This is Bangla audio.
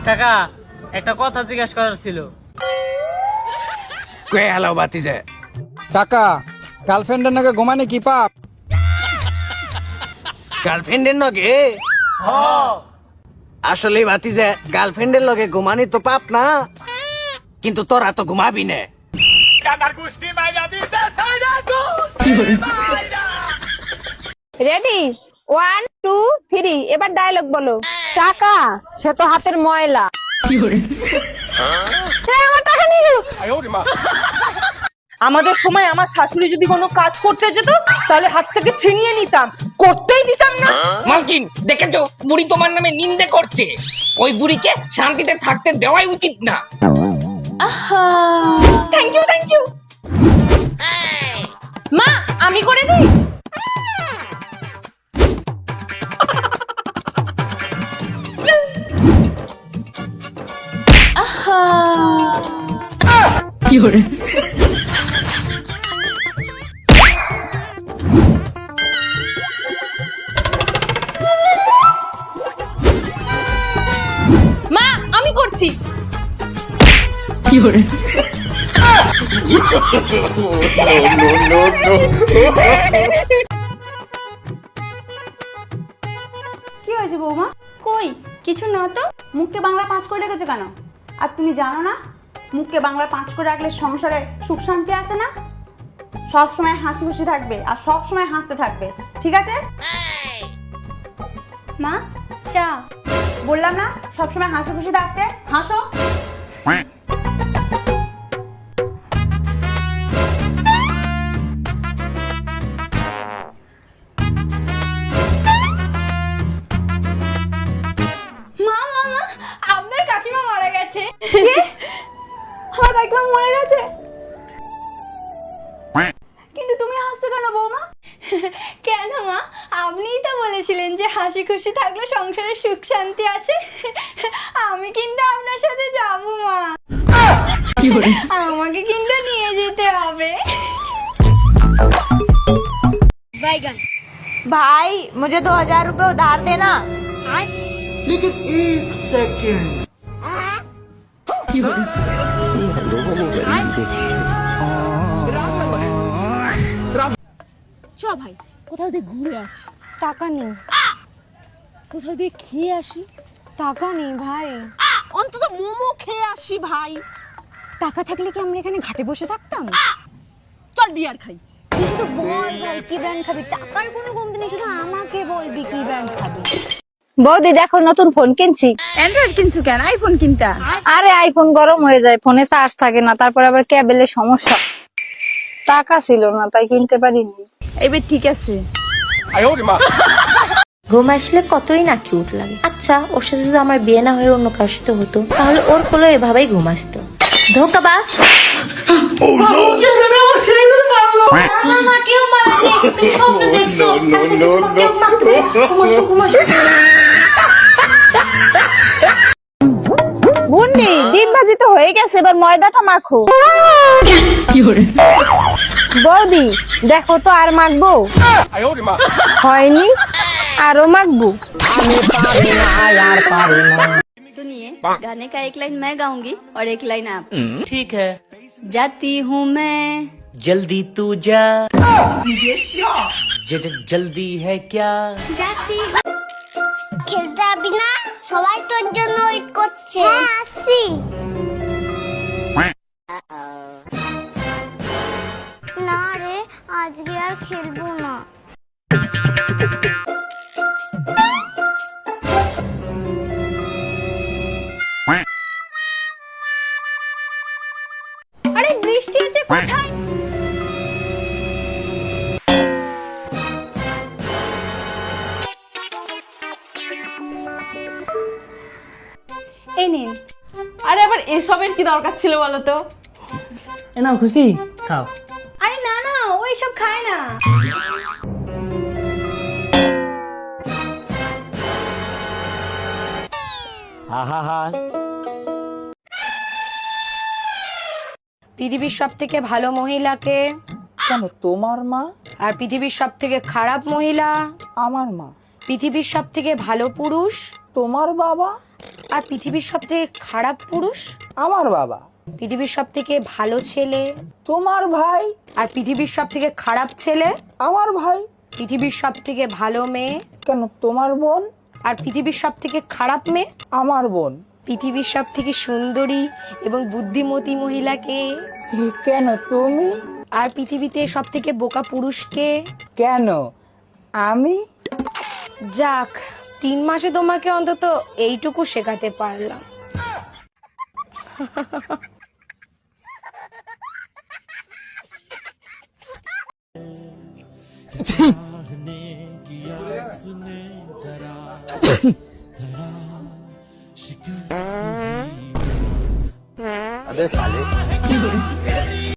কাকা একটা কথা জিজ্ঞেস করার ছিল। কে হ্যালো বাতিজে কাকা গার্লফ্রেন্ডের নাকি ঘুমানি কি পাপ? গার্লফ্রেন্ডের লগে আসলে বাতিজে গার্লফ্রেন্ডের লগে ঘুমানি তো পাপ না, কিন্তু তোরা তো ঘুমাবি না। রেডি 1 2 3 এবার ডায়লগ বলো। টাকা সে তো হাতের ময়লা। আমার টাকা নিয়ে গেল। আমাদের সময় আমার শাশুড়ি যদি কোনো কাজ করতে যেত তাহলে হাত থেকে ছিনিয়ে নিতাম, করতেই দিতাম না। মালকিন দেখেছো, বুড়ি তোমার নামে নিন্দে করছে। ওই বুড়িকে শান্তিতে থাকতে দেওয়াই উচিত না। থ্যাংক ইউ মা, আমি করে দিই। মা আমি করছি। কি হয়েছে বৌমা? কই কিছু না তো। মুখকে বাংলা 5 করে রেখেছো কেন? আর তুমি জানো না মুখকে বাংলা 5 করে রাখলে সংসারে সুখ শান্তি আসে না? সব সময় হাসি খুশি থাকবে আর সব সময় হাসতে থাকবে, ঠিক আছে? মা চা। বললাম না সব সময় হাসি খুশি থাকতে, হাসো। আপনার কাকিমা মারা গেছে। আমার কাকিমা মরে গেছে? কিন্তু তুমি হাসছো কেন বৌমা? কেন মা, আপনিই তো বলেছিলেন যে হাসি খুশি থাকলে সংসারে সুখ শান্তি আসে। আমি কিন্তু আপনার সাথে যাব মা, আমাকে কিন্তু নিয়ে যেতে হবে। বাইগান भाई मुझे 2000 रुपए उधार देना। চল ভাই কোথাও দিয়ে ঘুরে আসি। টাকা নেই। কোথাও দিয়ে খেয়ে আসি। টাকা নেই ভাই। অন্তত মোমো খেয়ে আসি ভাই। টাকা থাকলে কি আমরা এখানে ঘাটে বসে থাকতাম? চল বিয়ার খাই। তুই শুধু বল ভাই কি ব্র্যান্ড খাবি, টাকার কোনো কমতি নেই, শুধু আমাকে বলবি কি ব্র্যান্ড খাবি। বৌদি দেখো নতুন ফোন কিনছি। অ্যান্ড্রয়েড কিনছো কেন? আইফোন কিনতা। আরে আইফোন গরম হয়ে যায়, ফোনে চার্জ থাকে না, তারপর আবার কেবলের সমস্যা। টাকা ছিল না তাই কিনতে পারিনি। এবার ঠিক আছে। ঘুম আসলে কতই না কিউট লাগে। আচ্ছা ওর সাথে যদি আমার বিয়ে না হয়ে অন্য কারোর সাথে হতো তাহলে ওর কোলে এভাবেই ঘুম আসতো। ধোকাবাজ। আমাকেও মারলে তুমি স্বপ্ন দেখছো। মুন্নি ডিম ভাজি তো হয়ে গেছে, এবার ময়দাটা মাখো। বৌদি দেখো তো আর মাখবো? হয়নি, আরো মাখবো। सुनिए, गाने का एक लाइन मैं गाऊंगी और एक लाइन आप। ठीक है। जाती हूँ मैं। जल्दी तू जा। जल्दी है क्या? जाती খেলতে যাবি না? সবাই তোর জন্য ওয়েট করছে। আসি না রে, আজকে আর খেলবো না। আরে বৃষ্টি হচ্ছে কোথায়? এই নিন। আরে আবার এসবের কি দরকার ছিল বলো তো? এ নাও খুশি খাও। আরে না না, ও এসব খায় না। পৃথিবীর সব থেকে ভালো মহিলাকে? কেন তোমার মা? আর পৃথিবীর সব থেকে খারাপ মহিলা? আমার মা। পৃথিবীর সব থেকে ভালো পুরুষ? তোমার বাবা। আর পৃথিবীর সব থেকে খারাপ পুরুষ? আমার বাবা। পৃথিবীর সব থেকে ভালো ছেলে? তোমার ভাই। আর পৃথিবীর সব থেকে খারাপ ছেলে? আমার ভাই। পৃথিবীর সব থেকে ভালো মেয়ে? কেন, তোমার বোন। আর পৃথিবীর সব থেকে খারাপ মেয়ে? আমার বোন। পৃথিবীর সব থেকে সুন্দরী এবং বুদ্ধিমতী মহিলাকে? কেন, তুমি। আর পৃথিবীতে সব থেকে বোকা পুরুষকে? কেন, আমি। যাক, 3 মাসে তোমাকে অন্তত এইটুকু শেখাতে পারলাম। अबे साले